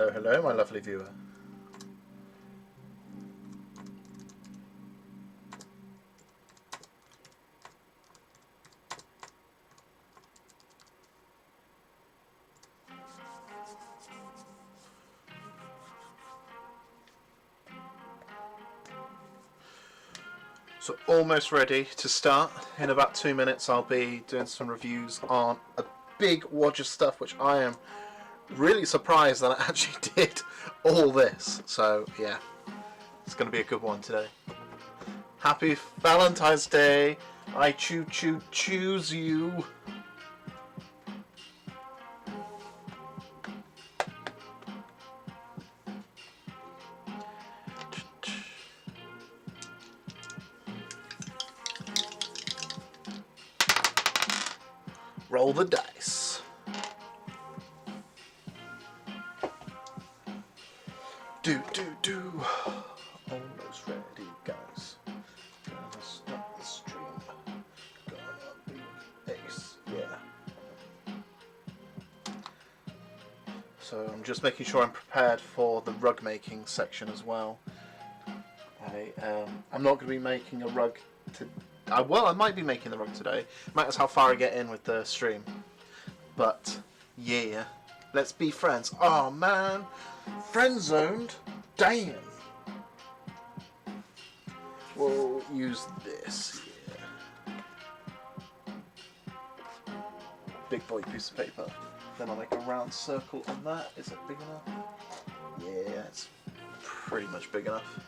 Hello, hello, my lovely viewer. So almost ready to start. In about 2 minutes I'll be doing some reviews on a big wad of stuff, which I am really surprised that I actually did all this. So yeah, it's going to be a good one today. Happy Valentine's Day. I choose you. Roll the dice. Do. Almost ready, guys. Gonna start the stream. Gonna be ace, yeah. So I'm just making sure I'm prepared for the rug making section as well. I'm not going to be making a rug well, I might be making the rug today. Matters how far I get in with the stream. But yeah, let's be friends. Oh man, friend zoned. Damn. We'll use this. Yeah. Big boy piece of paper. Then I'll make a round circle on that. Is it big enough? Yeah, it's pretty much big enough.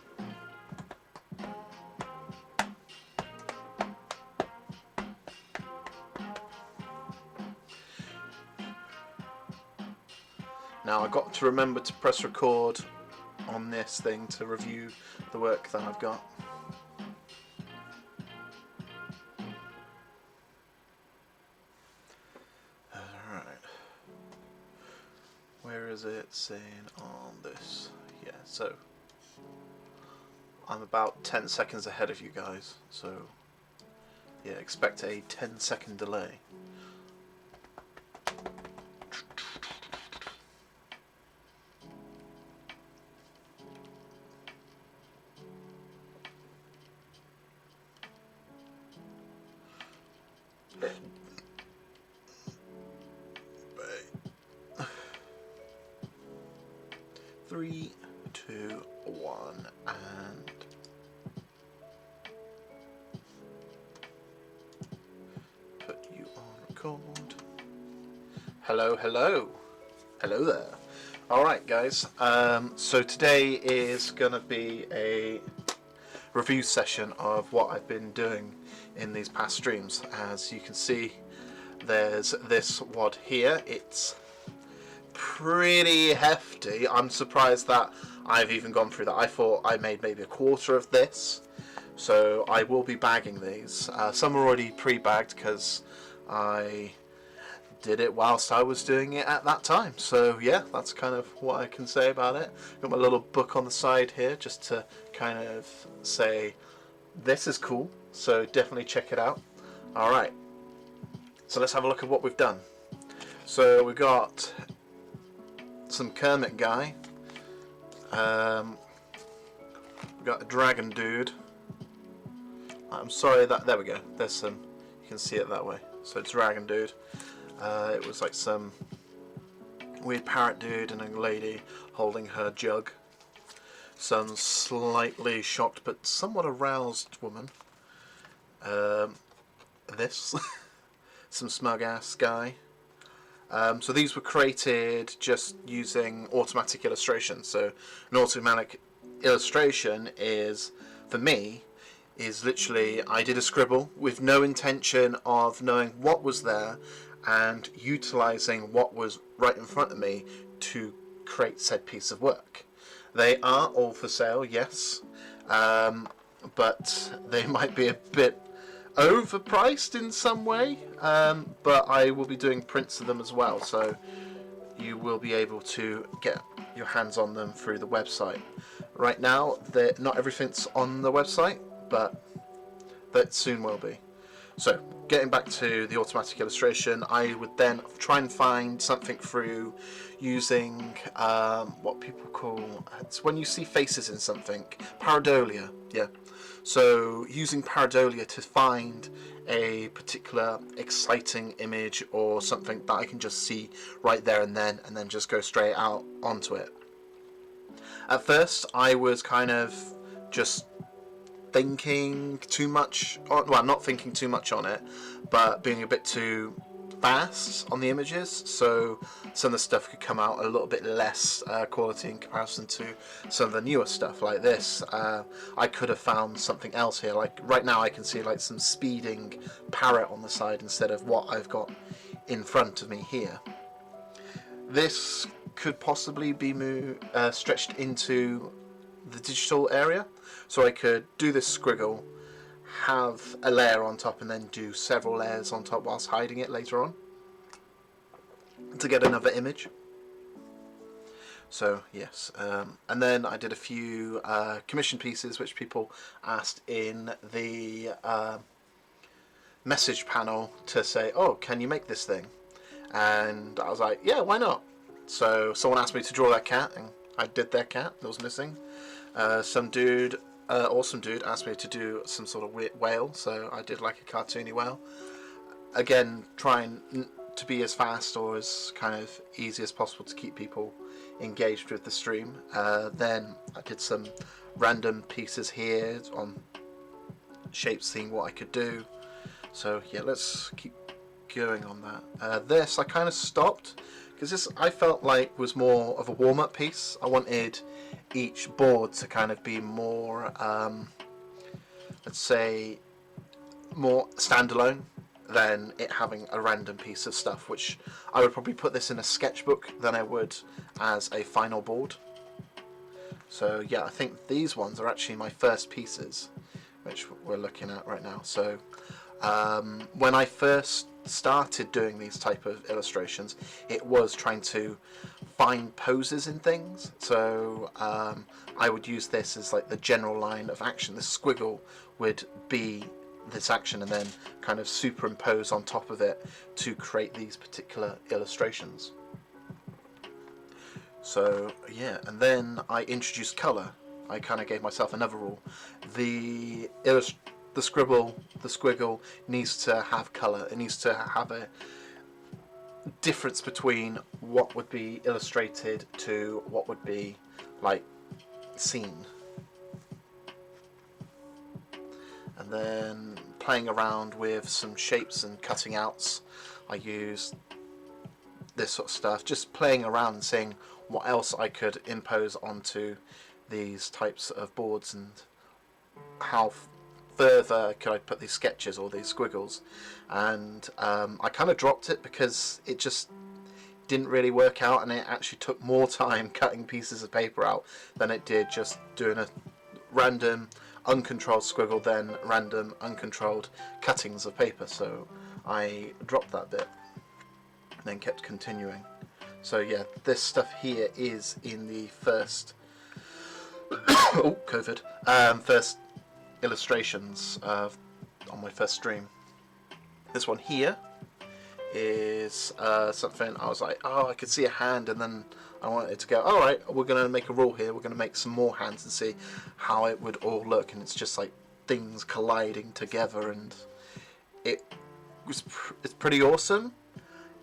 Now I've got to remember to press record on this thing to review the work that I've got. Alright. Where is it saying on this? Yeah, so I'm about 10 seconds ahead of you guys, so yeah, expect a 10-second delay. Three, two, one, and put you on record. Hello there. Alright guys, so today is gonna be a review session of what I've been doing in these past streams. As you can see, there's this wad here. It's pretty hefty. I'm surprised that I've even gone through that. I thought I made maybe a quarter of this, so I will be bagging these. Some are already pre-bagged because I did it whilst I was doing it at that time. So yeah, that's kind of what I can say about it. Got my little book on the side here just to kind of say this is cool, so definitely check it out. Alright, so let's have a look at what we've done. So we've got some Kermit guy, we got a dragon dude. I'm sorry that, there we go, there's some, you can see it that way. So dragon dude, it was like some weird parrot dude and a lady holding her jug. Some slightly shocked but somewhat aroused woman. This some smug ass guy. So these were created just using automatic illustration. So an automatic illustration is, for me, is literally I did a scribble with no intention of knowing what was there and utilizing what was right in front of me to create said piece of work. They are all for sale, yes, but they might be a bit overpriced in some way, but I will be doing prints of them as well, so you will be able to get your hands on them through the website. Right now, not everything's on the website, but that soon will be. So getting back to the automatic illustration, I would then try and find something through using what people call, it's when you see faces in something, pareidolia. Yeah. So using pareidolia to find a particular exciting image or something that I can just see right there and then just go straight out onto it. At first I was kind of just thinking too much on, well, not thinking too much on it, but being a bit too fast on the images, so some of the stuff could come out a little bit less quality in comparison to some of the newer stuff like this. I could have found something else here, like right now I can see like some speeding parrot on the side instead of what I've got in front of me here. This could possibly be stretched into the digital area, so I could do this squiggle, have a layer on top, and then do several layers on top whilst hiding it later on to get another image. So yes, and then I did a few commission pieces which people asked in the message panel to say, oh, can you make this thing? And I was like, yeah, why not? So someone asked me to draw that cat, and I did their cat that was missing. Some dude, awesome dude, asked me to do some sort of whale, so I did like a cartoony whale. Again, trying to be as fast or as kind of easy as possible to keep people engaged with the stream. Then I did some random pieces here on shapes, seeing what I could do. So yeah, let's keep going on that. This I kind of stopped because this I felt like was more of a warm-up piece. I wanted each board to kind of be more, let's say, more standalone than it having a random piece of stuff, which I would probably put this in a sketchbook than I would as a final board. So yeah, I think these ones are actually my first pieces, which we're looking at right now. So when I first started doing these type of illustrations, it was trying to find poses in things. So I would use this as like the general line of action. This squiggle would be this action and then kind of superimpose on top of it to create these particular illustrations. So yeah, and then I introduced colour. I kind of gave myself another rule. The squiggle needs to have colour. It needs to have a difference between what would be illustrated to what would be like seen. And then playing around with some shapes and cutting outs, I used this sort of stuff, just playing around and seeing what else I could impose onto these types of boards and how further could I put these sketches or these squiggles. And I kind of dropped it because it just didn't really work out, and it actually took more time cutting pieces of paper out than it did just doing a random uncontrolled squiggle, then random uncontrolled cuttings of paper. So I dropped that bit and then kept continuing. So yeah, this stuff here is in the first oh, COVID, first illustrations on my first stream. This one here is something I was like, oh, I could see a hand, and then I wanted to go, alright, we're going to make a rule here, we're going to make some more hands and see how it would all look. And it's just like things colliding together, and it's pretty awesome.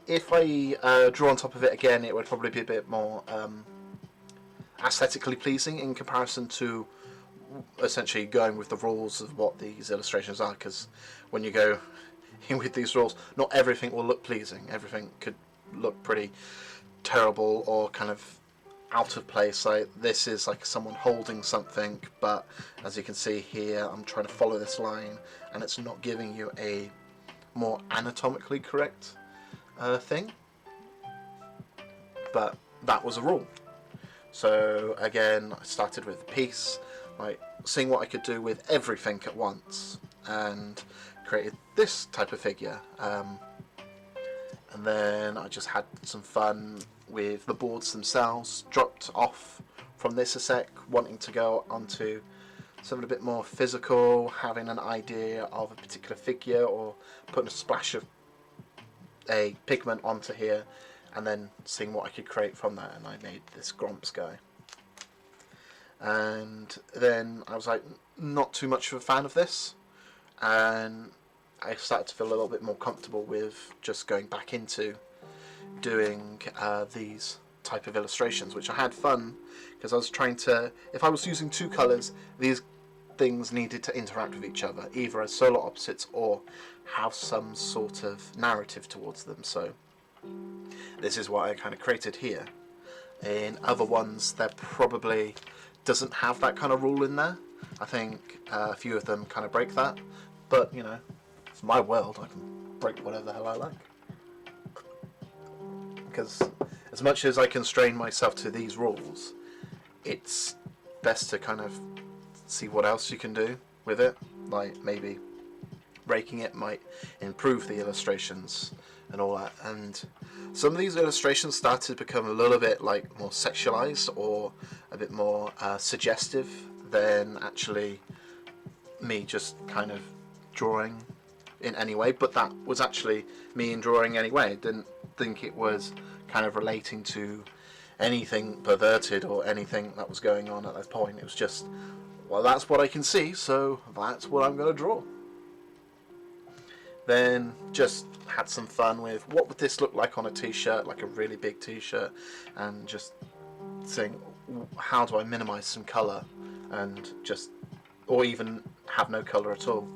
If I draw on top of it again, it would probably be a bit more aesthetically pleasing in comparison to essentially going with the rules of what these illustrations are, because when you go in with these rules, not everything will look pleasing. Everything could look pretty terrible or kind of out of place. Like this is like someone holding something, but as you can see here, I'm trying to follow this line and it's not giving you a more anatomically correct thing, but that was a rule. So again, I started with a piece, like seeing what I could do with everything at once, and created this type of figure. And then I just had some fun with the boards themselves, dropped off from this a sec, wanting to go onto something a bit more physical, having an idea of a particular figure, or putting a splash of a pigment onto here, and then seeing what I could create from that. And I made this Gromps guy. And then I was like, not too much of a fan of this, and I started to feel a little bit more comfortable with just going back into doing these type of illustrations, which I had fun because I was trying to, if I was using two colours, these things needed to interact with each other, either as solar opposites or have some sort of narrative towards them. So this is what I kind of created here. In other ones, there probably doesn't have that kind of rule in there. I think a few of them kind of break that, but you know, it's my world, I can break whatever the hell I like. Because as much as I constrain myself to these rules, it's best to kind of see what else you can do with it. Like maybe breaking it might improve the illustrations and all that. And some of these illustrations started to become a little bit like more sexualized or a bit more suggestive than actually me just kind of drawing in any way. But that was actually me in drawing anyway. I didn't think it was kind of relating to anything perverted or anything that was going on at that point. It was just, well, that's what I can see, so that's what I'm going to draw. Then just had some fun with what would this look like on a t-shirt, like a really big t-shirt, and just saying, how do I minimize some color and just, or even have no color at all.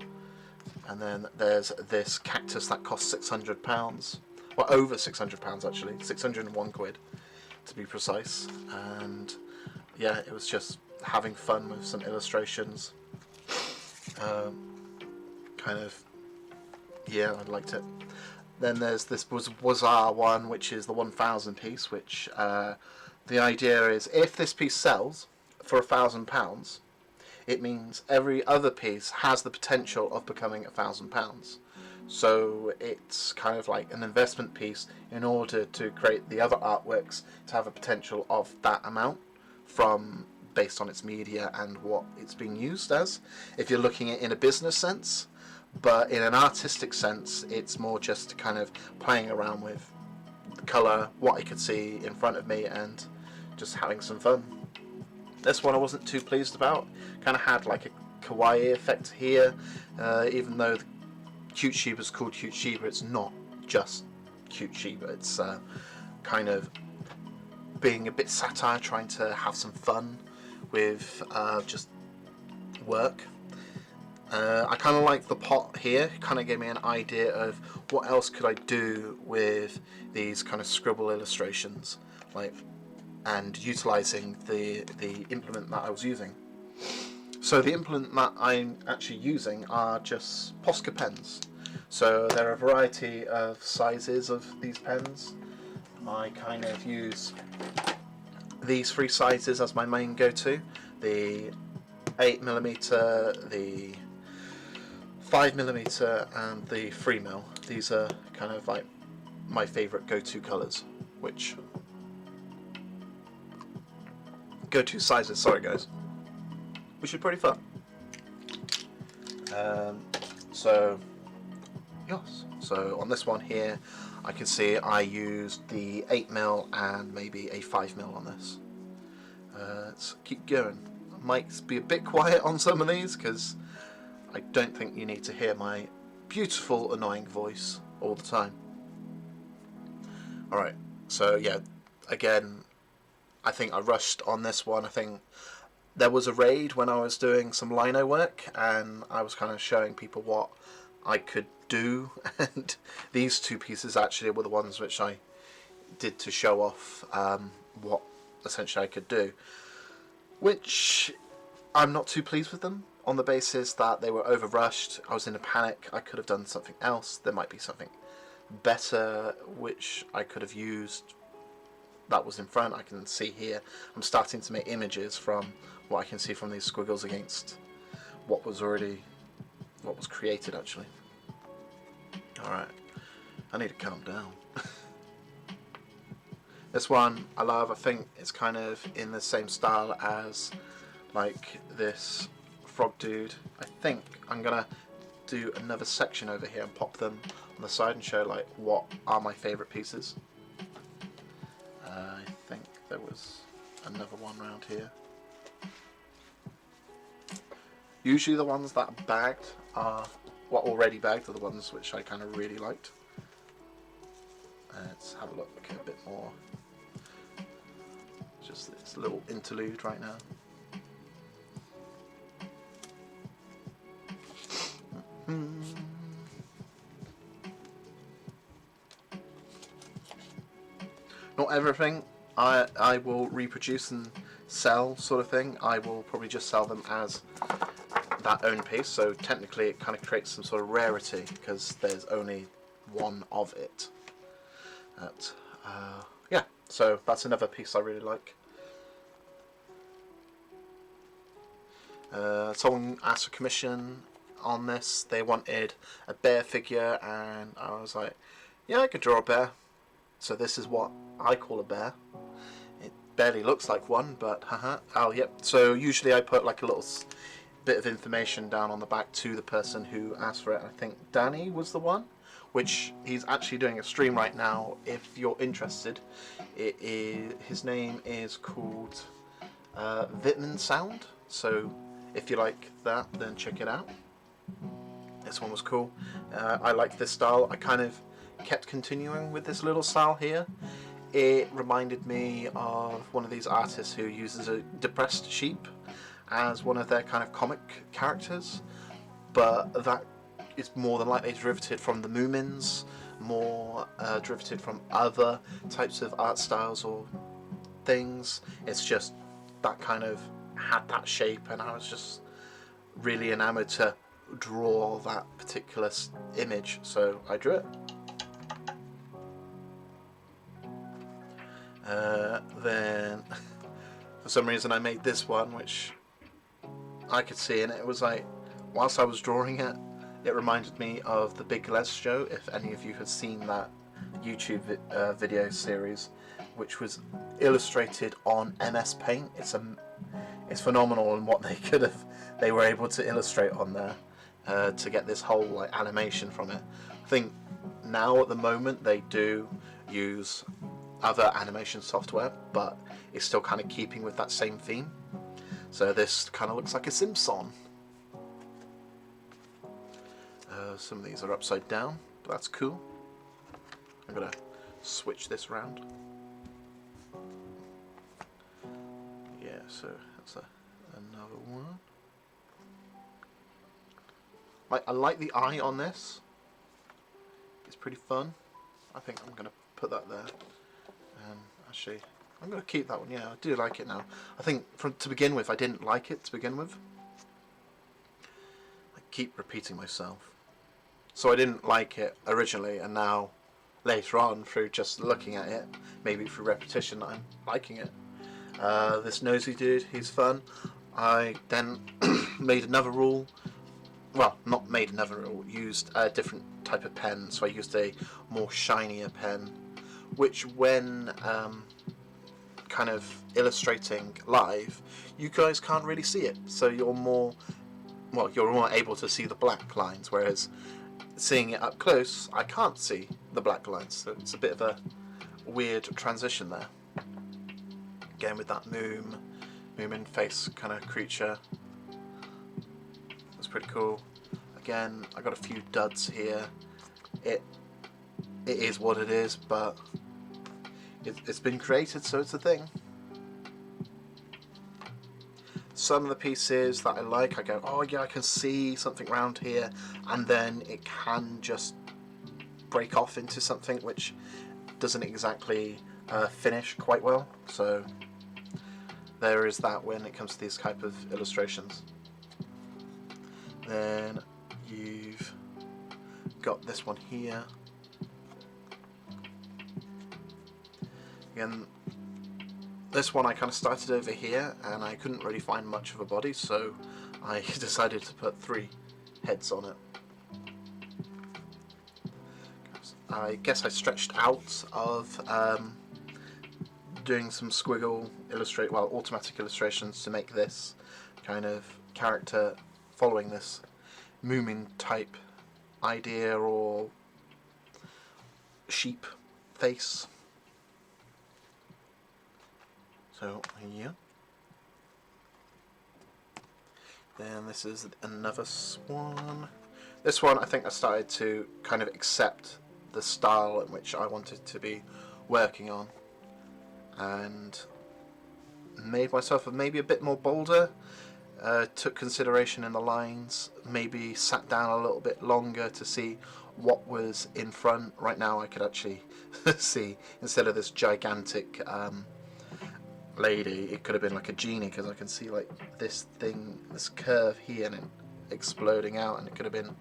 And then there's this cactus that costs £600, well, over £600 actually, 601 quid to be precise. And yeah, it was just having fun with some illustrations. Kind of, yeah, I liked it. Then there's this Wazar one, which is the 1000 piece, which the idea is if this piece sells for £1,000, it means every other piece has the potential of becoming £1,000. So it's kind of like an investment piece in order to create the other artworks to have a potential of that amount from based on its media and what it's being used as, if you're looking at it in a business sense. But in an artistic sense, it's more just kind of playing around with the colour, what I could see in front of me, and just having some fun. This one I wasn't too pleased about. Kind of had like a kawaii effect here, even though the Cute Shiba is called Cute Shiba, it's not just Cute Shiba. It's kind of being a bit satire, trying to have some fun with just work. I kind of like the pot here. It kind of gave me an idea of what else could I do with these kind of scribble illustrations, like, and utilizing the implement that I was using. So the implement that I'm actually using are just Posca pens. So there are a variety of sizes of these pens. I kind of use these three sizes as my main go-to: the 8mm, the 5mm, and the 3mm. These are kind of like my favourite go-to colours, which go-to sizes. Sorry guys, which is pretty fun. So yes. So on this one here, I can see I used the 8mm and maybe a 5mm on this. Let's keep going. I might be a bit quiet on some of these because I don't think you need to hear my beautiful, annoying voice all the time. Alright, so yeah, again, I think I rushed on this one. I think there was a raid when I was doing some lino work and I was kind of showing people what I could do, and these two pieces actually were the ones which I did to show off what essentially I could do, which I'm not too pleased with them on the basis that they were over rushed. I was in a panic. I could have done something else. There might be something better which I could have used that was in front. I can see here I'm starting to make images from what I can see from these squiggles against what was created actually. Alright, I need to calm down. This one I love. I think it's kind of in the same style as like this frog dude. I think I'm gonna do another section over here and pop them on the side and show like what are my favourite pieces. I think there was another one around here. Usually the ones that are bagged are, well, already bagged are the ones which I kind of really liked. Let's have a look a bit more. Just this little interlude right now. Not everything I will reproduce and sell, sort of thing. I will probably just sell them as that own piece, so technically it kind of creates some sort of rarity because there's only one of it. Yeah, so that's another piece I really like. Someone asked for commission on this. They wanted a bear figure, and I was like, yeah, I could draw a bear. So this is what I call a bear. It barely looks like one, but haha. Oh, yep. So usually I put like a little bit of information down on the back to the person who asked for it. I think Danny was the one, which he's actually doing a stream right now. If you're interested, his name is called Vitman Sound. So if you like that, then check it out. This one was cool. I like this style. I kind of kept continuing with this little style here. It reminded me of one of these artists who uses a depressed sheep as one of their kind of comic characters, but that is more than likely derivative from the Moomins, more derivative from other types of art styles or things. It's just that kind of had that shape, and I was just really enamored to draw that particular image, so I drew it. Then for some reason I made this one, which I could see, and it was like, whilst I was drawing it, it reminded me of the Big Les show, if any of you have seen that YouTube video series, which was illustrated on MS Paint. It's phenomenal in what they were able to illustrate on there to get this whole like animation from it. I think now at the moment they do use other animation software, but it's still kind of keeping with that same theme. So this kind of looks like a Simpson. Some of these are upside down, but that's cool. I'm gonna switch this around. Yeah, so that's another one. I like the eye on this. It's pretty fun. I think I'm gonna put that there. Actually, I'm gonna keep that one. Yeah, I do like it now. I think to begin with, I didn't like it to begin with. I keep repeating myself. So I didn't like it originally, and now later on, through just looking at it, maybe through repetition, I'm liking it. This nosy dude, he's fun. I then made another rule. Well, not made another rule, used a different type of pen. So I used a more shinier pen, which when kind of illustrating live, you guys can't really see it. So you're more able to see the black lines, whereas seeing it up close, I can't see the black lines. So it's a bit of a weird transition there. Again with that Moomin face kind of creature. That's pretty cool. Again, I got a few duds here. It is what it is, but it's been created, so it's a thing. Some of the pieces that I like, I go, oh yeah, I can see something around here, and then it can just break off into something which doesn't exactly finish quite well. So there is that when it comes to these type of illustrations. Then you've got this one here. Again, this one I kind of started over here and I couldn't really find much of a body, so I decided to put 3 heads on it. I guess I stretched out of doing some squiggle automatic illustrations to make this kind of character following this Moomin type idea or sheep face. So yeah. Then this is another swan. This one, I think I started to kind of accept the style in which I wanted to be working on, and made myself maybe a bit more bolder. Took consideration in the lines, maybe sat down a little bit longer to see what was in front. Right now I could actually see, instead of this gigantic lady, it could have been like a genie, because I can see like this thing, this curve here, and it exploding out, and it could have been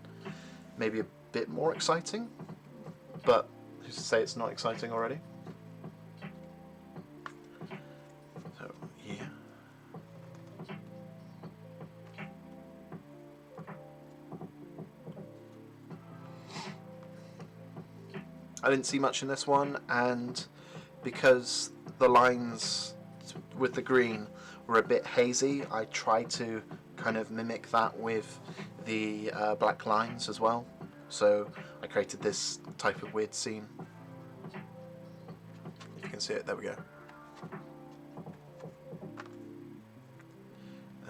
maybe a bit more exciting, but who's to say it's not exciting already? So yeah. I didn't see much in this one, and because the lines with the green were a bit hazy, I tried to kind of mimic that with the black lines as well. So I created this type of weird scene. You can see it, there we go.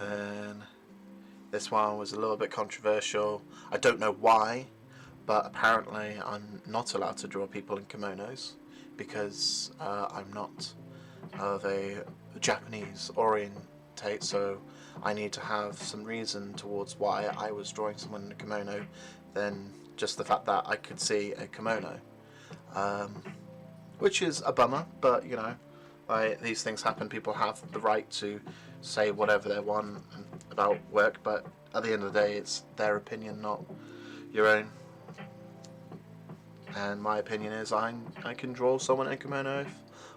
And this one was a little bit controversial. I don't know why, but apparently I'm not allowed to draw people in kimonos because I'm not of a Japanese orientate, so I need to have some reason towards why I was drawing someone in a kimono than just the fact that I could see a kimono, which is a bummer, but you know, these things happen. People have the right to say whatever they want about work, but at the end of the day it's their opinion, not your own. And my opinion is I can draw someone in a kimono if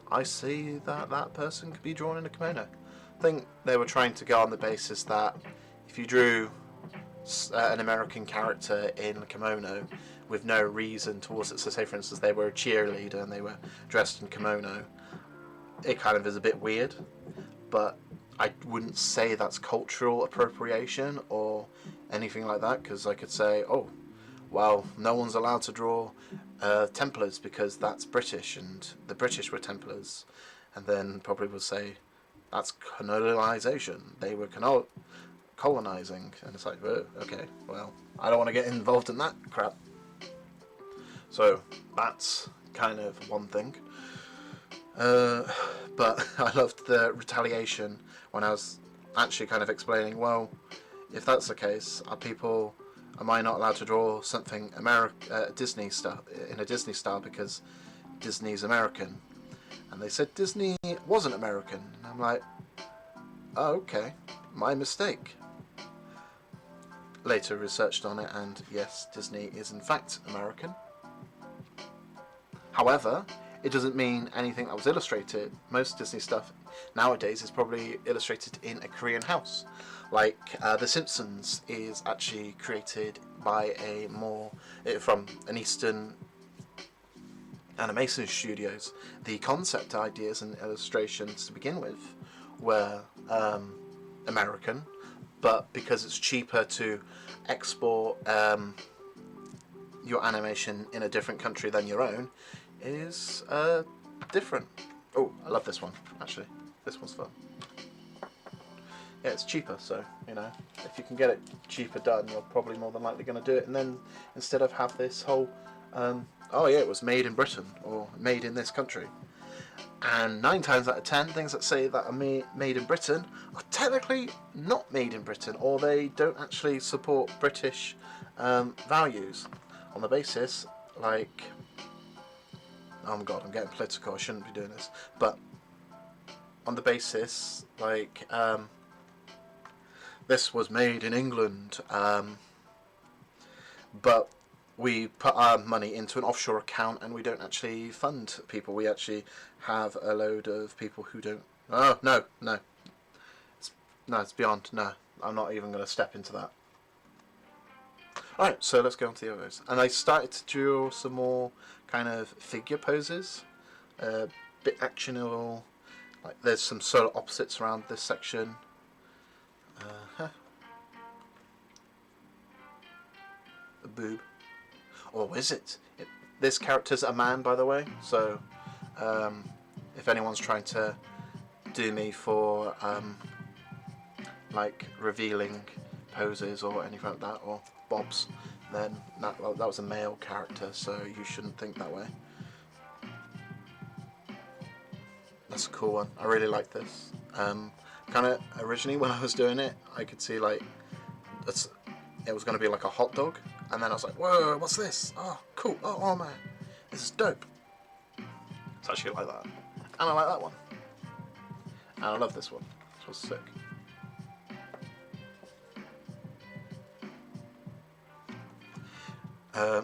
I see that that person could be drawn in a kimono. I think they were trying to go on the basis that if you drew an American character in a kimono with no reason towards it, so say for instance they were a cheerleader and they were dressed in kimono, it kind of is a bit weird, but I wouldn't say that's cultural appropriation or anything like that, because I could say, oh, well, no one's allowed to draw Templars because that's British and the British were Templars, and then probably would say that's colonization, they were colonizing, and it's like, oh, okay, well, I don't want to get involved in that crap. So that's kind of one thing. But I loved the retaliation when I was actually kind of explaining, well, if that's the case, am I not allowed to draw something Disney style, in a Disney style, because Disney's American? And they said Disney wasn't American. And I'm like, oh, okay, my mistake. Later researched on it, and yes, Disney is in fact American. However, it doesn't mean anything that was illustrated. Most Disney stuff nowadays is probably illustrated in a Korean house. Like The Simpsons is actually created by from an Eastern animation studios. The concept ideas and illustrations to begin with were American, but because it's cheaper to export your animation in a different country than your own, is different. Oh, I love this one, actually. This one's fun. Yeah, it's cheaper, so, you know, if you can get it cheaper done, you're probably more than likely going to do it, and then instead of have this whole, oh yeah, it was made in Britain, or made in this country. And 9 times out of 10, things that say that are made in Britain are technically not made in Britain, or they don't actually support British values, on the basis, like, oh my god, I'm getting political, I shouldn't be doing this, but on the basis, like, this was made in England, but we put our money into an offshore account and we don't actually fund people. We actually have a load of people who don't... Oh, no. It's beyond. No, I'm not even going to step into that. Alright, so let's go on to the others. And I started to draw some more kind of figure poses. A bit actionable. Like there's some solar opposites around this section. a boob. Or is it? This character's a man, by the way, so if anyone's trying to do me for like revealing poses or anything like that, or bobs, then that was a male character, so you shouldn't think that way. That's a cool one. I really like this. Kind of originally when I was doing it, I could see like it was going to be like a hot dog, and then I was like, whoa, what's this? Oh, cool. Oh man, this is dope. It's actually like that, and I like that one, and I love this one. This was sick.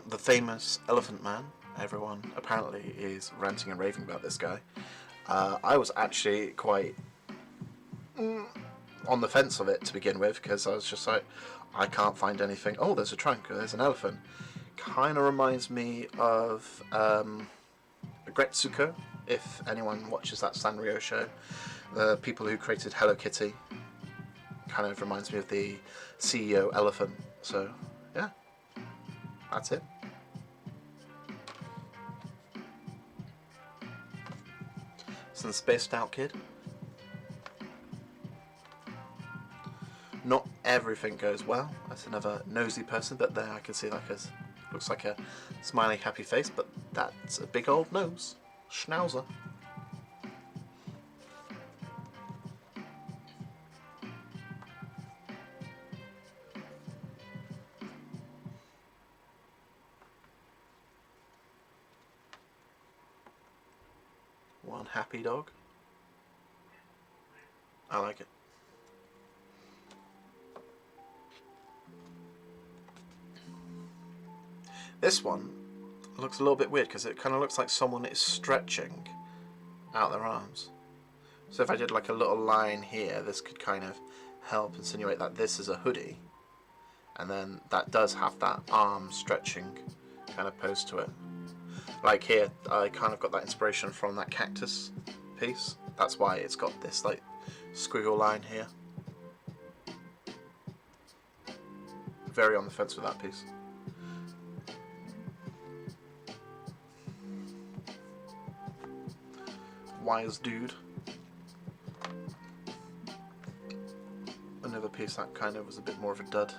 The famous Elephant Man. Everyone apparently is ranting and raving about this guy. I was actually quite on the fence of it to begin with, because I was just like, I can't find anything. Oh, there's a trunk, there's an elephant. Kind of reminds me of Gretsuko, if anyone watches that Sanrio show. The people who created Hello Kitty. Kind of reminds me of the CEO elephant. So, yeah, that's it. Some spaced out kid. Not everything goes well. That's another nosy person, but there I can see like looks like a smiling happy face, but that's a big old nose. Schnauzer. One happy dog. I like it. This one looks a little bit weird because it kind of looks like someone is stretching out their arms. So if I did like a little line here, this could kind of help insinuate that this is a hoodie, and then that does have that arm stretching kind of pose to it. Like here, I kind of got that inspiration from that cactus piece. That's why it's got this like squiggle line here. Very on the fence with that piece. Wise dude. Another piece that kind of was a bit more of a dud.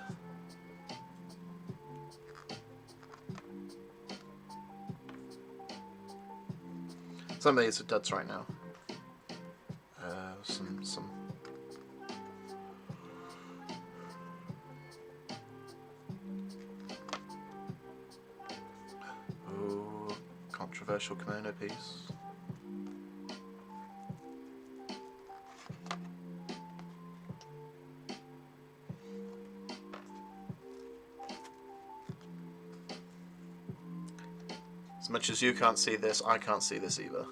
Some of these are duds right now. Some. Ooh, controversial kimono piece. As much as you can't see this, I can't see this either.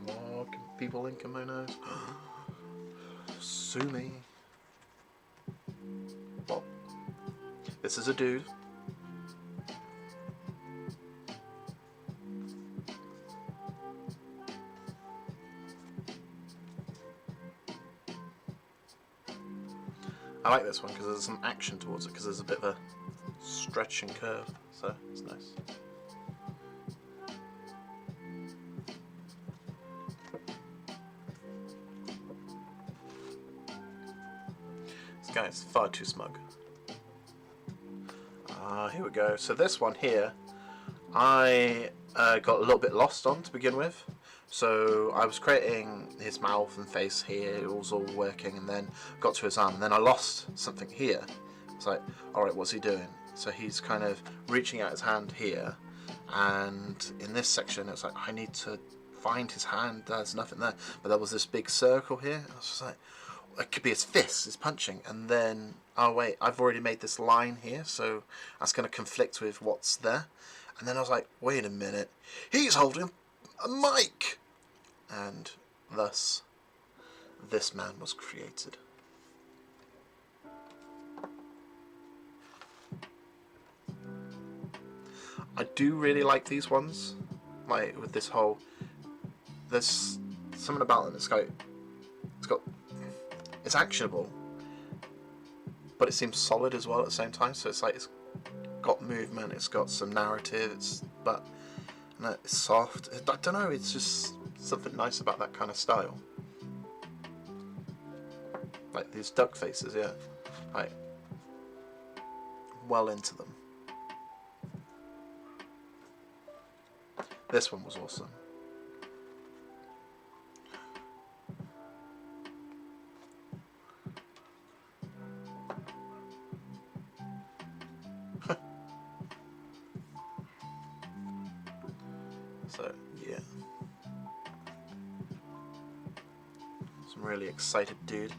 More people in kimonos. Sue me. Well, this is a dude. I like this one because there's some action towards it, because there's a bit of a stretch and curve, so it's nice. This guy is far too smug. Here we go. So this one here, I got a little bit lost on to begin with. So I was creating his mouth and face here, it was all working, and then got to his arm, and then I lost something here. It's like, alright, what's he doing? So he's kind of reaching out his hand here, and in this section it's like, I need to find his hand, there's nothing there. But there was this big circle here, I was just like, it could be his fist, his punching, and then, oh wait, I've already made this line here, so that's going to conflict with what's there. And then I was like, wait a minute, he's holding a mic! And thus, this man was created. I do really like these ones, like with this whole, there's something about them, it's actionable, but it seems solid as well at the same time. So it's like it's got movement, it's got some narrative, but it's soft. I don't know, it's just something nice about that kind of style. Like these duck faces, yeah, like well into them. This one was awesome. So yeah, some really excited dude.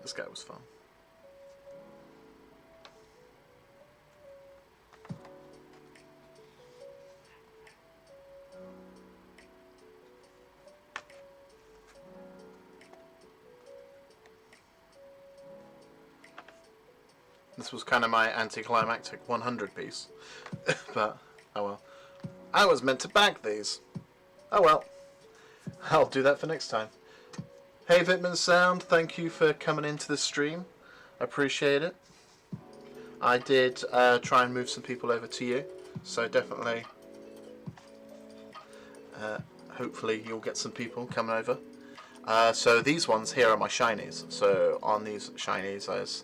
This guy was fun. This was kind of my anticlimactic 100 piece, but oh well. I was meant to bag these. Oh well. I'll do that for next time. Hey Vitman Sound, thank you for coming into the stream. I appreciate it. I did try and move some people over to you, so definitely, hopefully you'll get some people coming over. So these ones here are my shinies. So on these shinies I was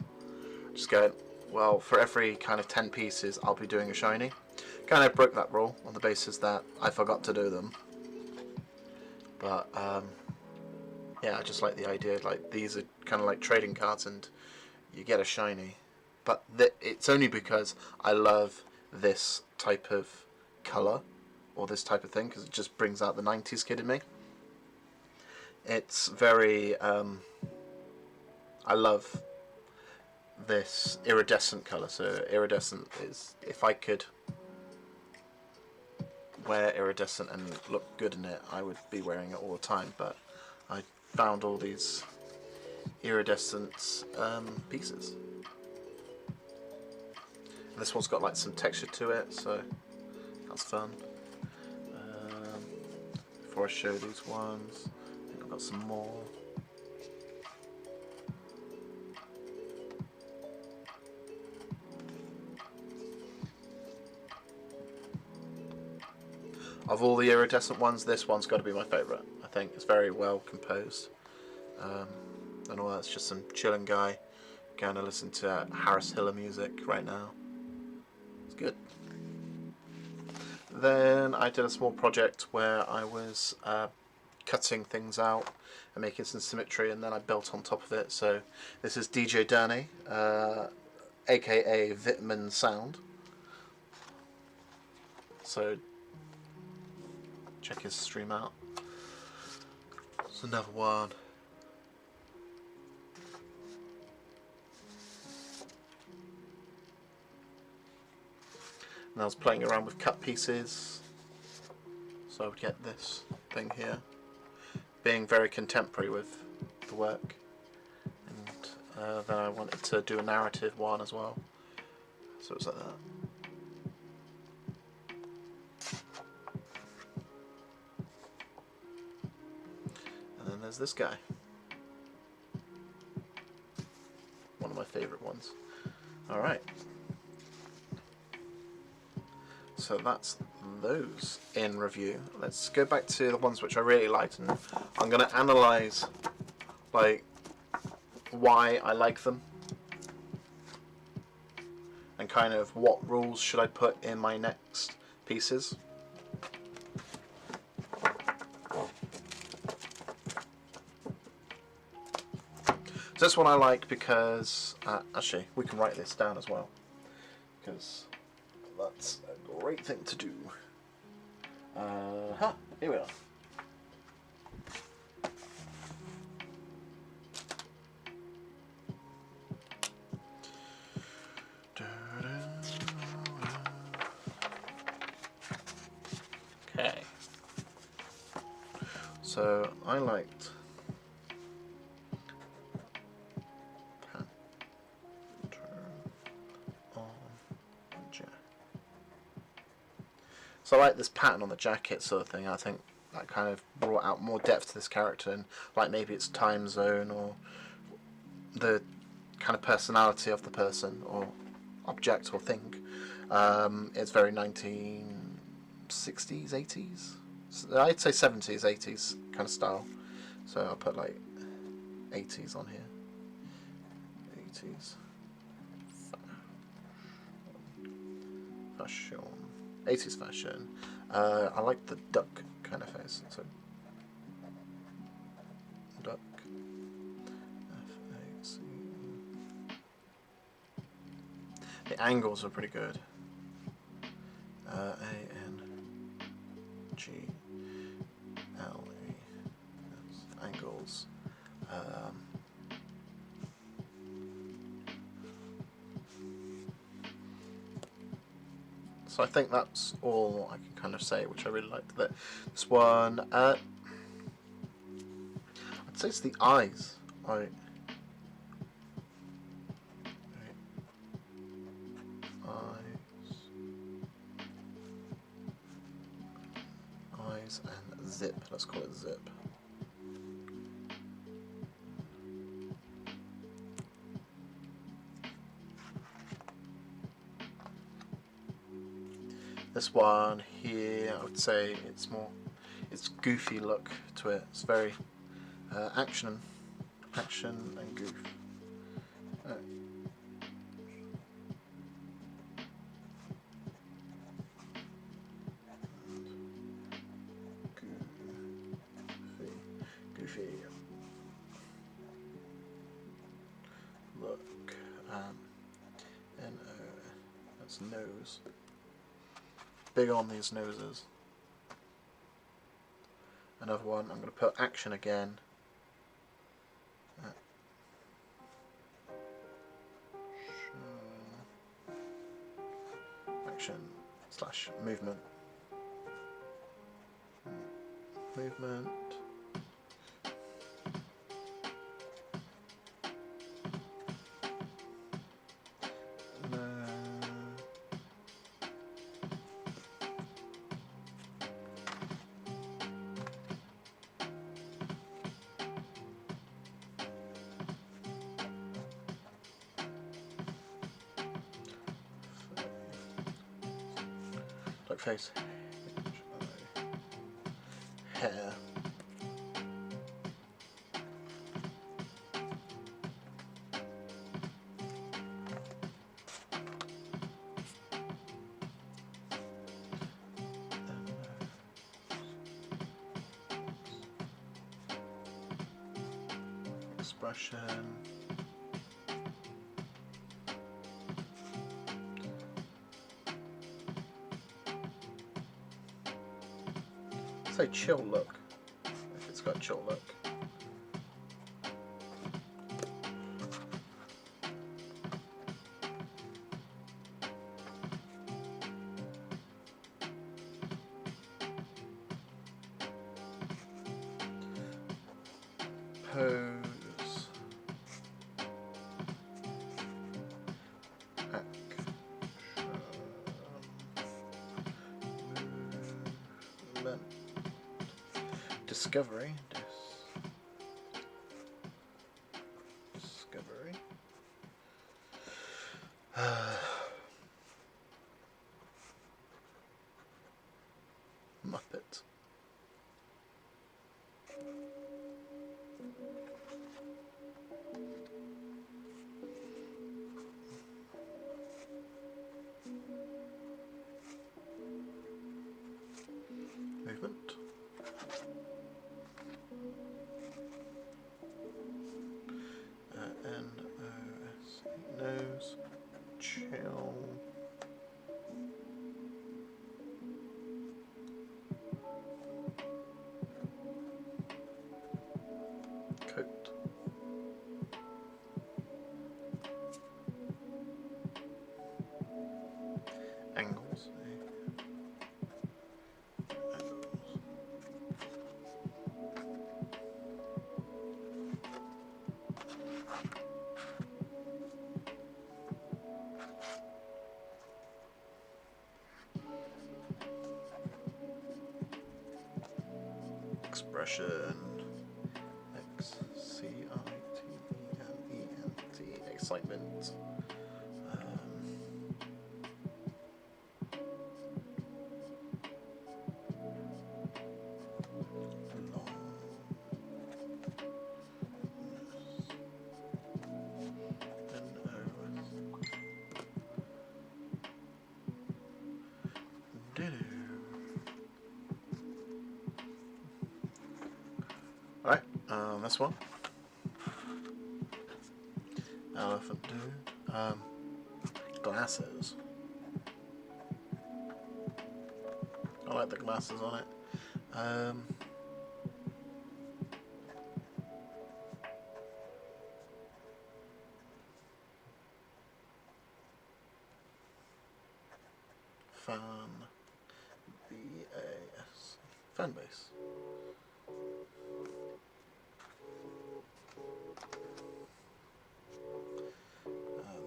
just going, well, for every kind of 10 pieces I'll be doing a shiny. Kind of broke that rule on the basis that I forgot to do them. But yeah, I just like the idea, like these are kind of like trading cards and you get a shiny. But it's only because I love this type of colour or this type of thing, because it just brings out the 90s kid in me. It's very, I love this iridescent colour. So iridescent is, if I could wear iridescent and look good in it, I would be wearing it all the time, but I found all these iridescent pieces. And this one's got like some texture to it, so that's fun. Before I show these ones, I think I've got some more. Of all the iridescent ones, this one's got to be my favourite. I think it's very well composed. And all that's just some chilling guy going to listen to Harris Hiller music right now. It's good. Then I did a small project where I was cutting things out and making some symmetry, and then I built on top of it. So this is DJ Danny, aka Vitman Sound. So check his stream out. There's another one. And I was playing around with cut pieces, so I would get this thing here, being very contemporary with the work. And then I wanted to do a narrative one as well, so it's like that. And then there's this guy. my favourite ones. Alright. So that's those in review. Let's go back to the ones which I really liked, and I'm going to analyse like why I like them and kind of what rules should I put in my next pieces. So this one I like because actually we can write this down as well, because that's a great thing to do. Here we are. Okay. So I liked So I like this pattern on the jacket sort of thing. I think that kind of brought out more depth to this character, and like maybe it's time zone or the kind of personality of the person or object or thing. It's very 1960s, 80s. I'd say 70s, 80s kind of style. So I'll put like 80s on here. 80s. Fashion. 80s fashion. I like the duck kind of face. So duck. F-A-C. The angles are pretty good. A-N-G-L-E. Angles. So I think that's all I can kind of say, which I really liked. This one, I'd say it's the eyes. Eyes and zip. Let's call it zip. This one here, I would say it's goofy look to it. It's very action and goof. Goofy look. N-O, that's nose. Big on these noses. Another one, I'm going to put action again. Action / movement. Movement. Like face. Hair. Expression. Say chill look, if it's got chill look. Pose. Movement. Discovery. Discovery. Muppet. Movement. N-O-S, nose, chill. Coat. Angles. Expression. X-C-I-T-E-N-E-N-T. Excitement. Alright, this one. Elephant dude. Glasses. I like the glasses on it. Fan. B-A-S. Fan base.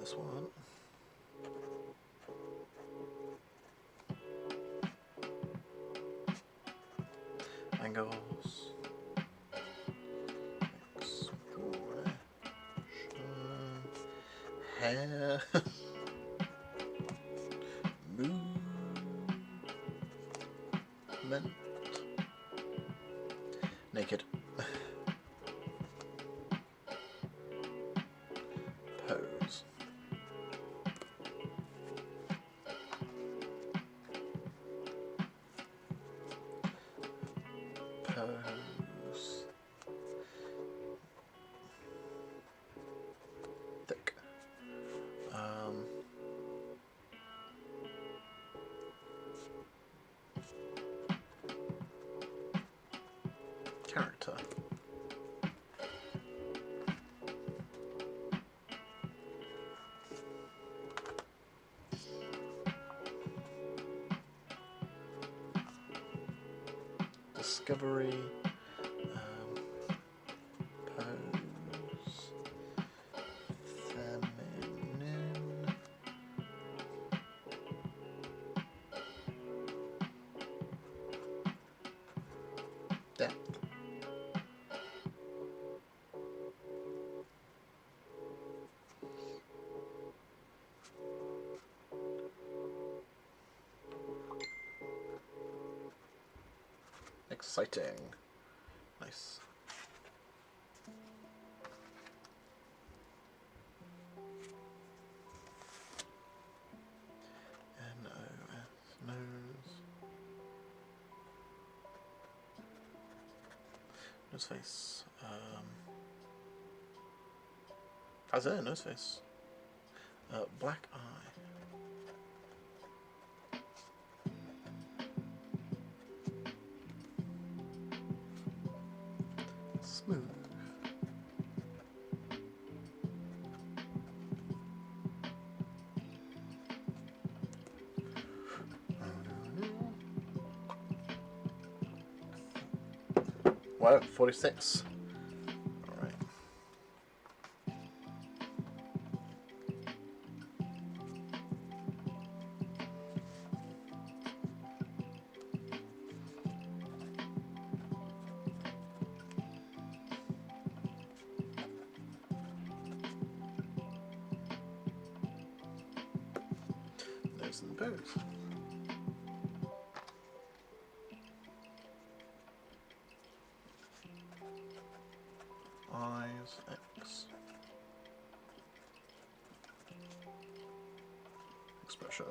This one. Angles. Expression. Hair. Movement. Naked. Pose. Pose. Thick. Character. Discovery. Pose. Feminine. Depth. Exciting. Nice. N-O-S, nose. Nose face. How's that? Nose face. Black eye. Smooth. Wow, 46. Alright. Boos and Boos. Eyes, X. Expression.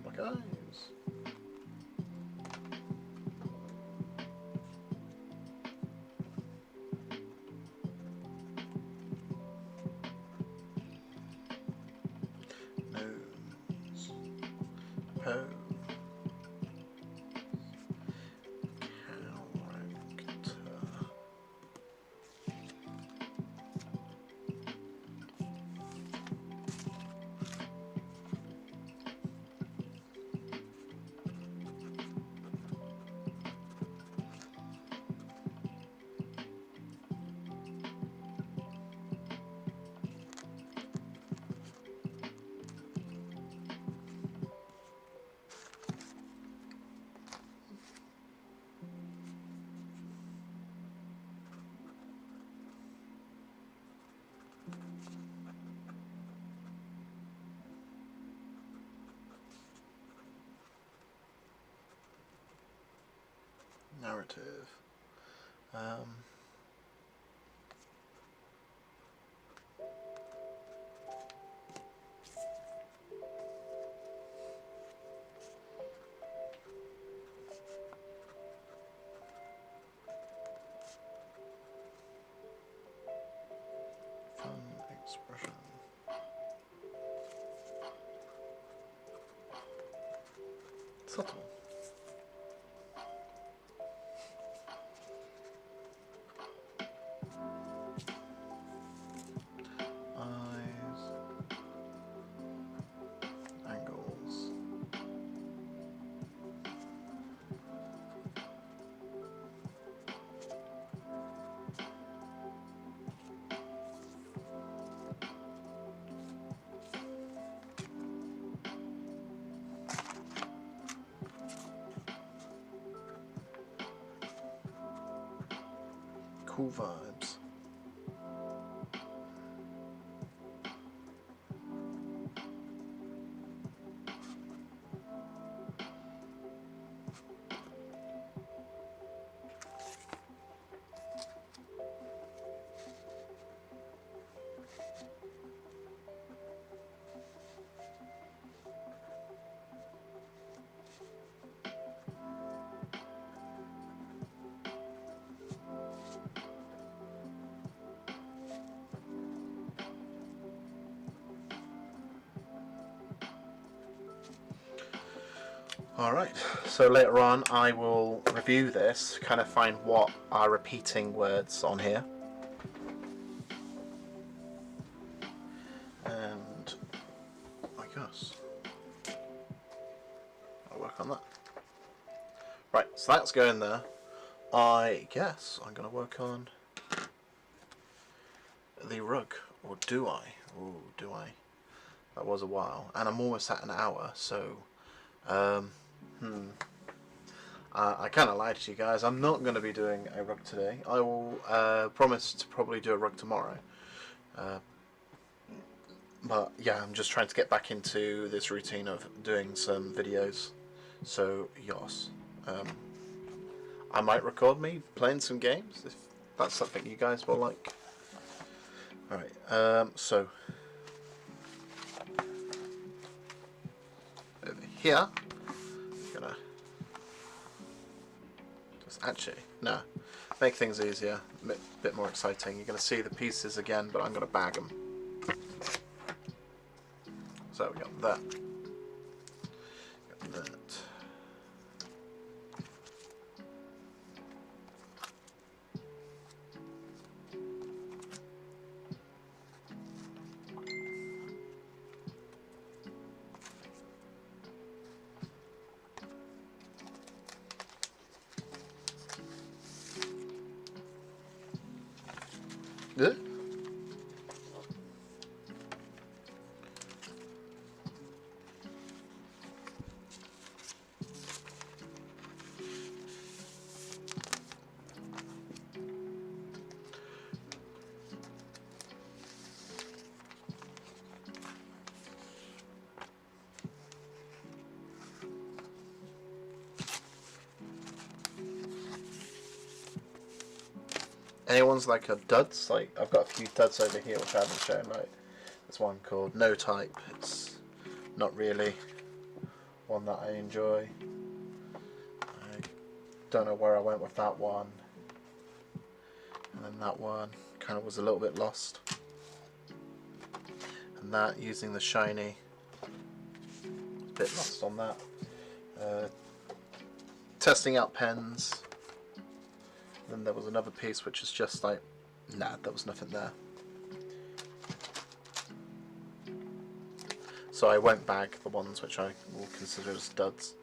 Like eyes. Nose. Pose. Narrative. Fun expression. Subtle. Eyes. Angles. Cool vibes. Alright, so later on I will review this, kind of find what are repeating words on here. And I guess I'll work on that. Right, so that's going there. I guess I'm going to work on the rug, or do I? Ooh, do I? That was a while, and I'm almost at an hour, so I kind of lied to you guys. I'm not going to be doing a rug today. I will promise to probably do a rug tomorrow. But yeah, I'm just trying to get back into this routine of doing some videos. So yes, I might record me playing some games if that's something you guys will like. Alright, so over here, I'm gonna just actually, no, make things easier, a bit more exciting. You're gonna see the pieces again, but I'm gonna bag them. So we got that. Got that. Good. anyone's like a duds, like I've got a few duds over here which I haven't shown. Like there's one called No Type. It's not really one that I enjoy. I don't know where I went with that one. And then that one kind of was a little bit lost. And that, using the shiny, a bit lost on that. Testing out pens. Then there was another piece which is just like, nah, there was nothing there. So I went back the ones which I will consider as duds.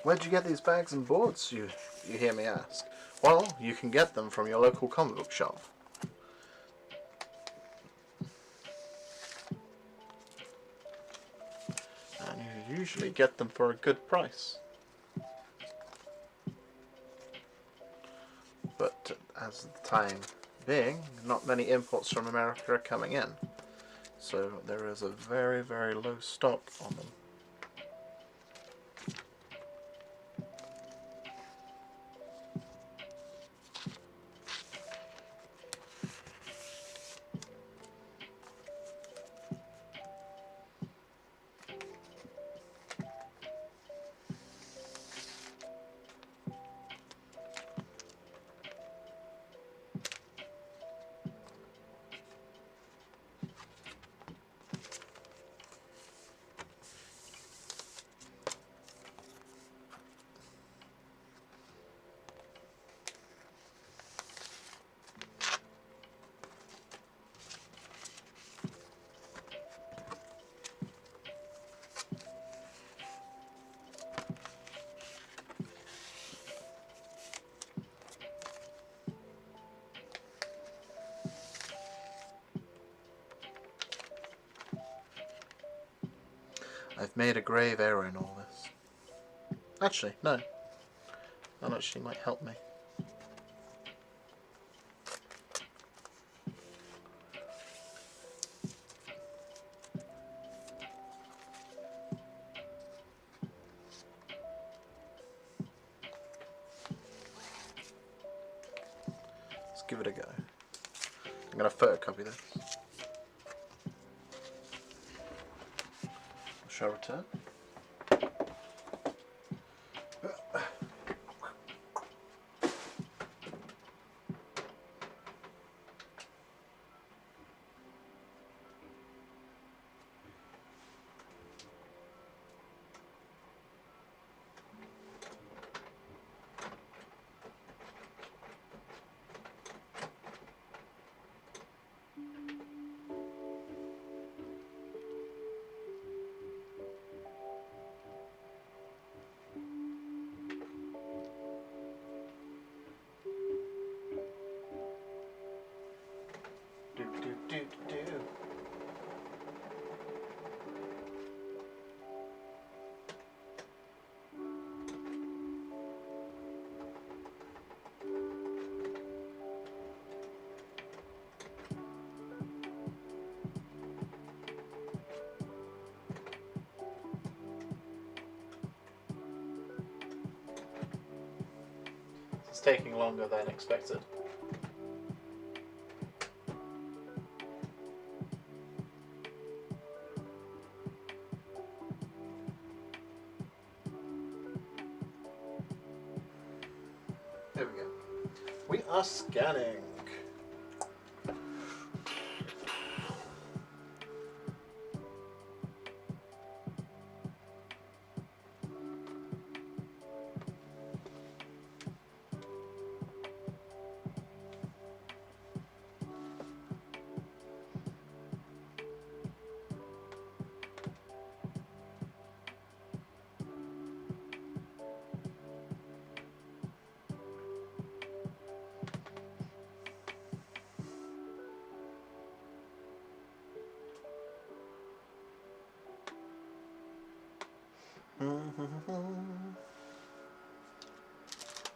Where'd you get these bags and boards, you hear me ask? Well, you can get them from your local comic book shop. And you usually get them for a good price. But as the time being, not many imports from America are coming in. So there is a very, very low stock on them. I've made a grave error in all this. Actually, no. That actually might help me. Let's give it a go. I'm going to photocopy this. Shall I return? Do. It's taking longer than expected. There we go. We are scanning.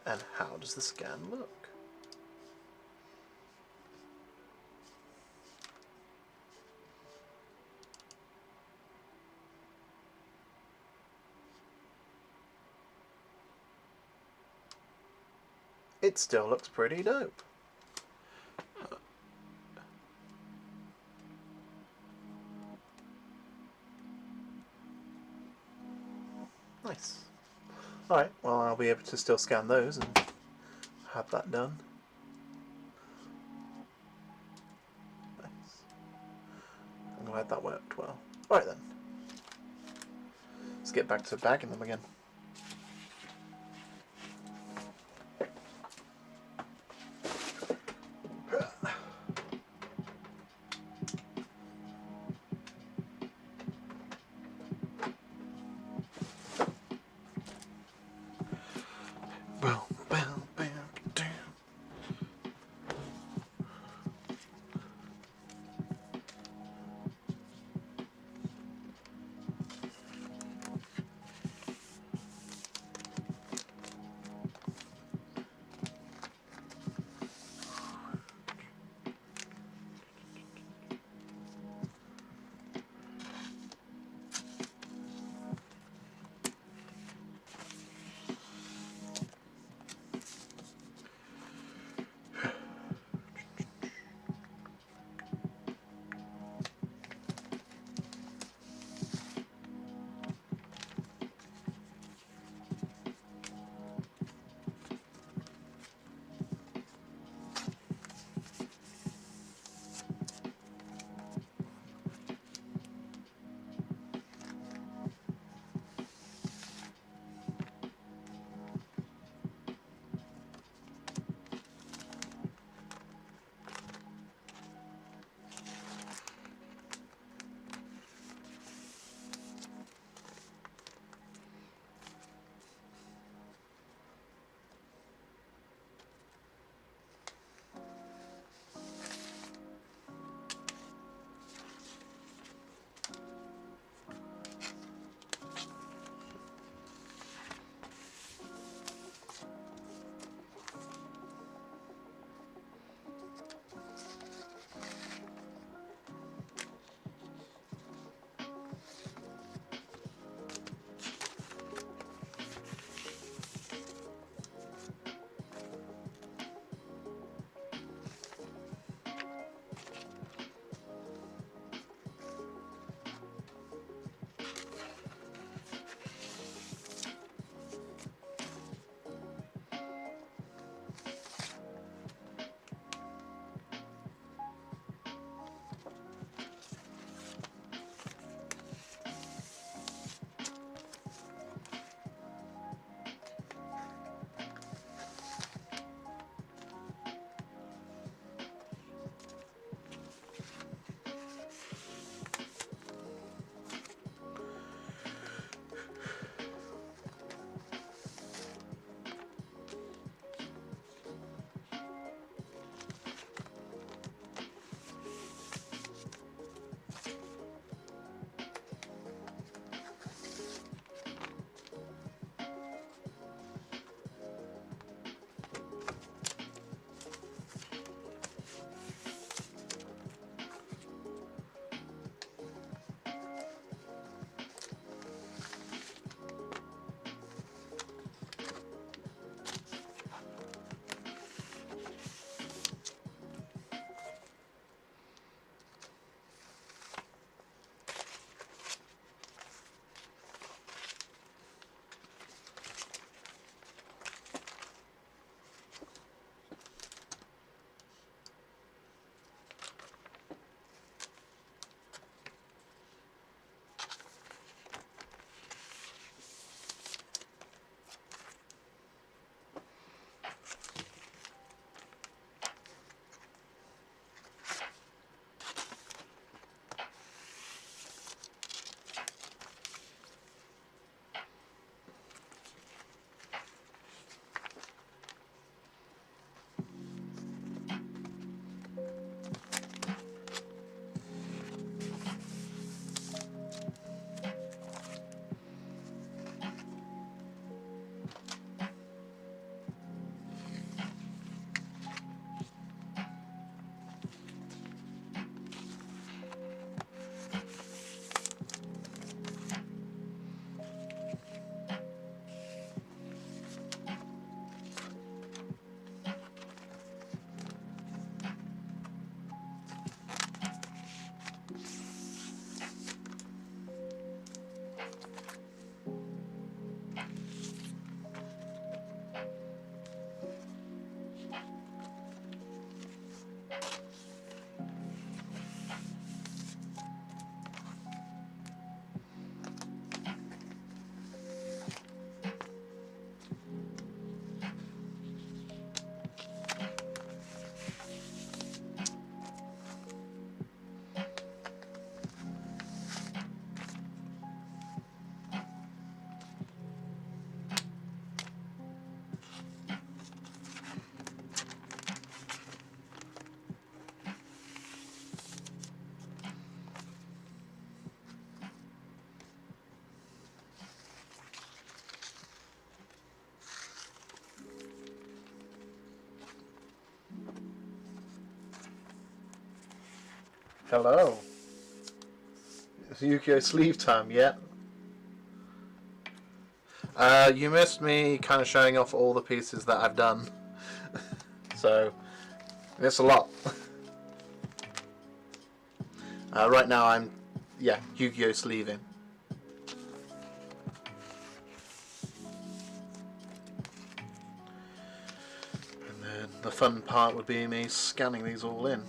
And how does the scan look? It still looks pretty dope. Nice. Alright, well I'll be able to still scan those and have that done. Nice. I'm glad that worked well. Alright then. Let's get back to bagging them again. Well, bam, bam, damn. Hello. It's Yu-Gi-Oh! Sleeve time, yeah. You missed me kind of showing off all the pieces that I've done. So, it's a lot. Right now I'm, Yu-Gi-Oh! Sleeving. And then the fun part would be me scanning these all in.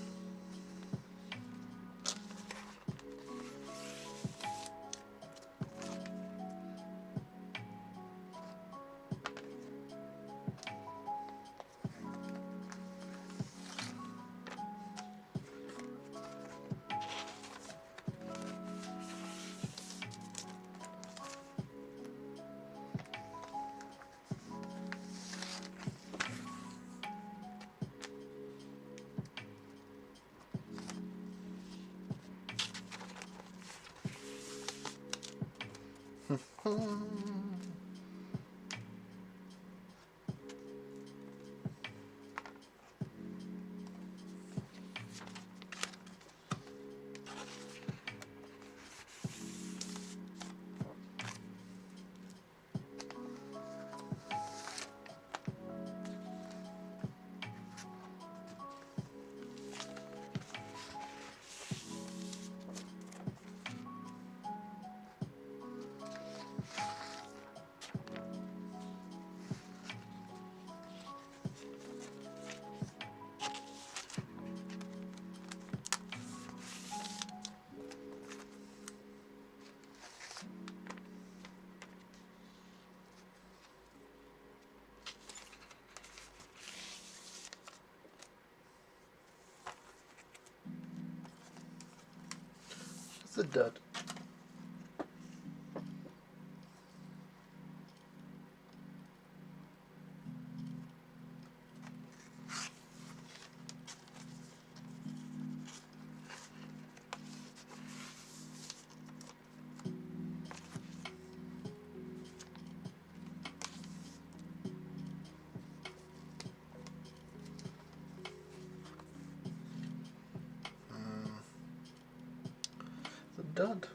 It's a dud. It's a dud.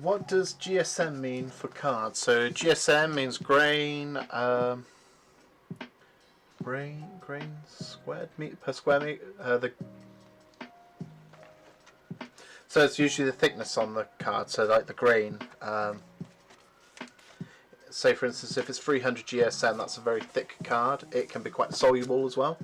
What does GSM mean for cards? So GSM means grain, grain squared meter per square meter. So it's usually the thickness on the card. So like the grain, say for instance if it's 300 GSM, that's a very thick card. It can be quite soluble as well.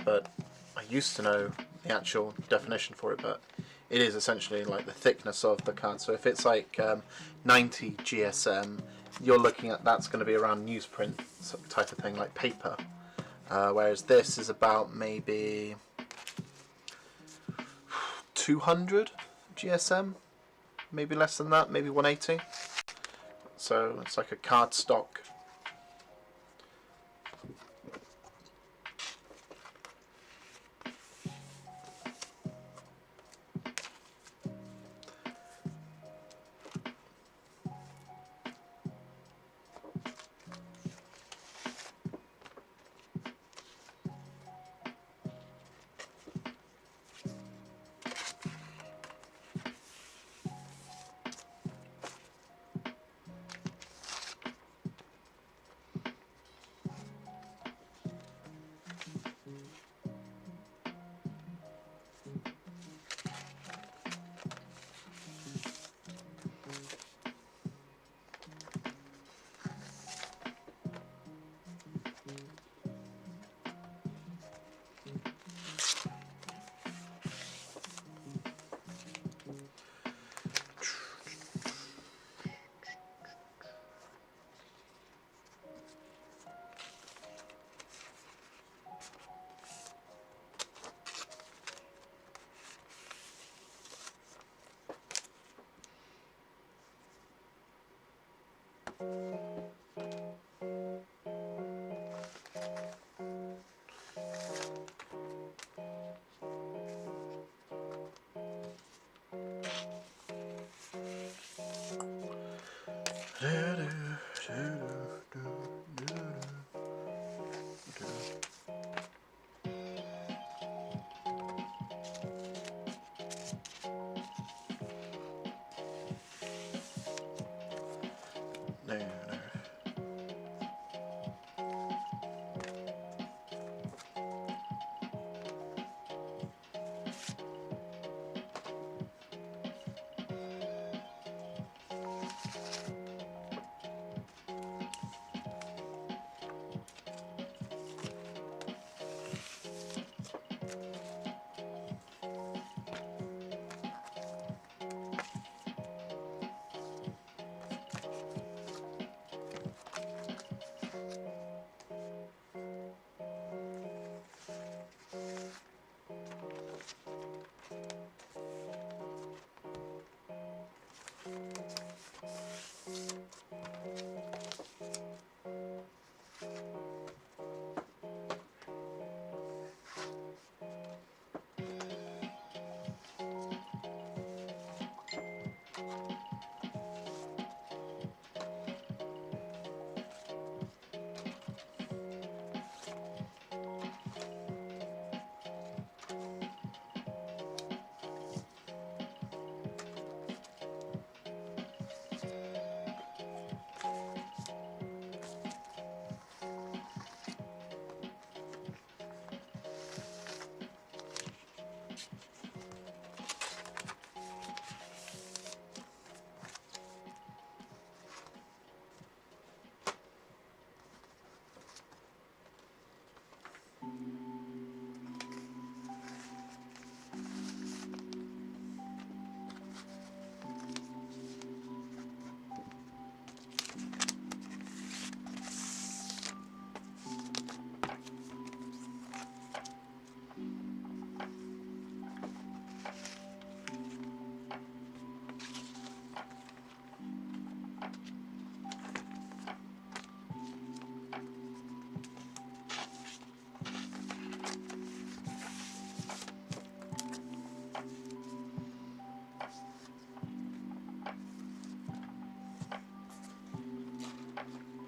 But I used to know the actual definition for it, but it is essentially like the thickness of the card. So if it's like 90 GSM, you're looking at that's going to be around newsprint type of thing, like paper. Whereas this is about maybe 200 GSM, maybe less than that, maybe 180. So it's like a cardstock.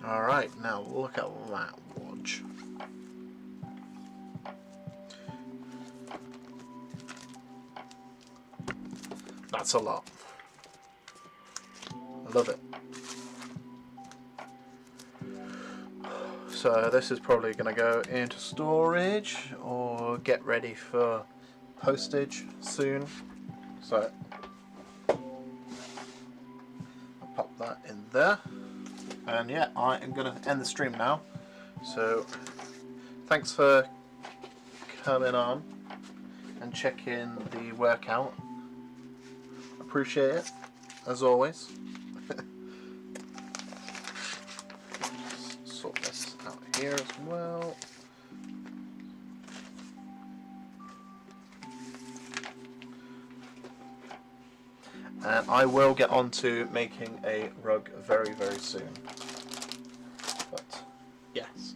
Alright, now look at that watch. That's a lot. I love it. So this is probably going to go into storage or get ready for postage soon. So pop that in there. And yeah, I am going to end the stream now. So thanks for coming on and checking the workout. Appreciate it, as always. Sort this out here as well. And I will get on to making a rug very, very soon. But, yes.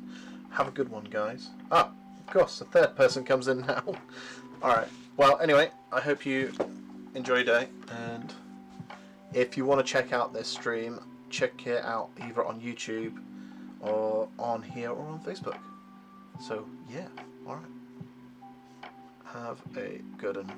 Have a good one, guys. Ah, of course, the third person comes in now. Alright. Well, anyway, I hope you enjoy your day. And if you want to check out this stream, check it out either on YouTube or on here or on Facebook. So, yeah. Alright. Have a good one.